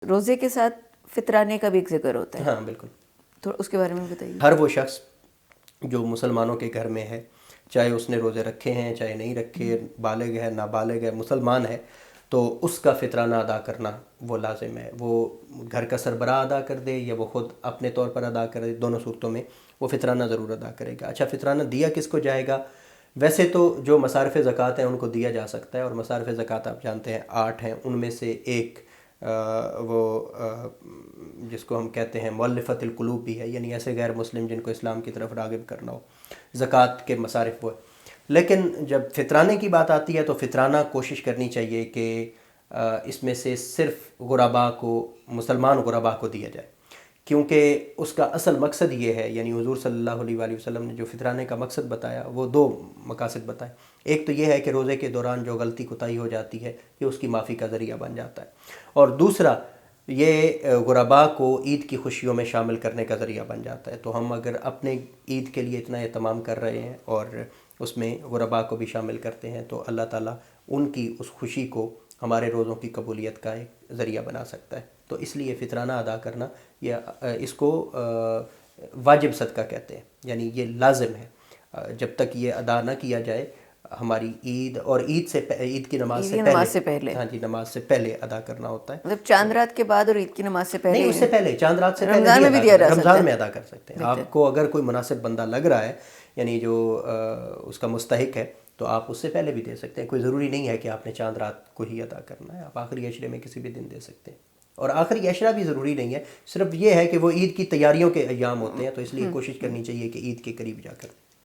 روزے کے ساتھ فطرانے کا بھی ایک ذکر ہوتا ہے. ہاں بالکل. تو اس کے بارے میں بتائیے. ہر وہ شخص جو مسلمانوں کے گھر میں ہے، چاہے اس نے روزے رکھے ہیں چاہے نہیں رکھے، بالغ ہے نابالغ ہے، مسلمان ہے، تو اس کا فطرانہ ادا کرنا وہ لازم ہے. وہ گھر کا سربراہ ادا کر دے یا وہ خود اپنے طور پر ادا کرے، دونوں صورتوں میں وہ فطرانہ ضرور ادا کرے گا. اچھا، فطرانہ دیا کس کو جائے گا؟ ویسے تو جو مصارف زکوٰۃ ہیں ان کو دیا جا سکتا ہے، اور مصارف زکوٰۃ آپ جانتے ہیں 8 ہیں. ان میں سے ایک وہ جس کو ہم کہتے ہیں مؤلفۃ القلوب بھی ہے، یعنی ایسے غیر مسلم جن کو اسلام کی طرف راغب کرنا ہو. زکوٰۃ کے مصارف وہ ہے. لیکن جب فطرانے کی بات آتی ہے تو فطرانہ کوشش کرنی چاہیے کہ اس میں سے صرف غرباء کو، مسلمان غرباء کو دیا جائے، کیونکہ اس کا اصل مقصد یہ ہے، یعنی حضور صلی اللہ علیہ وآلہ وسلم نے جو فطرانے کا مقصد بتایا وہ 2 مقاصد بتائے. ایک تو یہ ہے کہ روزے کے دوران جو غلطی کوتاہی ہو جاتی ہے یہ اس کی معافی کا ذریعہ بن جاتا ہے، اور دوسرا یہ غرباء کو عید کی خوشیوں میں شامل کرنے کا ذریعہ بن جاتا ہے. تو ہم اگر اپنے عید کے لیے اتنا اہتمام کر رہے ہیں اور اس میں غرباء کو بھی شامل کرتے ہیں تو اللہ تعالیٰ ان کی اس خوشی کو ہمارے روزوں کی قبولیت کا ایک ذریعہ بنا سکتا ہے. تو اس لیے فطرانہ ادا کرنا، یہ اس کو واجب صدقہ کہتے ہیں، یعنی یہ لازم ہے. جب تک یہ ادا نہ کیا جائے ہماری عید، اور عید کی نماز سے پہلے، ہاں جی، نماز سے پہلے ادا کرنا ہوتا ہے. مطلب چاند رات کے بعد اور عید کی نماز سے پہلے؟ نہیں، اس سے پہلے، چاند رات سے پہلے رمضان میں بھی دیا جا سکتا ہے. رمضان میں ادا کر سکتے ہیں. آپ کو اگر کوئی مناسب بندہ لگ رہا ہے، یعنی جو اس کا مستحق ہے، تو آپ اس سے پہلے بھی دے سکتے ہیں. کوئی ضروری نہیں ہے کہ آپ نے چاند رات کو ہی ادا کرنا ہے، آپ آخری عشرے میں کسی بھی دن دے سکتے ہیں. اور آخری عشرہ بھی ضروری نہیں ہے، صرف یہ ہے کہ وہ عید کی تیاریوں کے ایام ہوتے ہیں، تو اس لیے کوشش کرنی چاہیے کہ عید کے قریب جا کر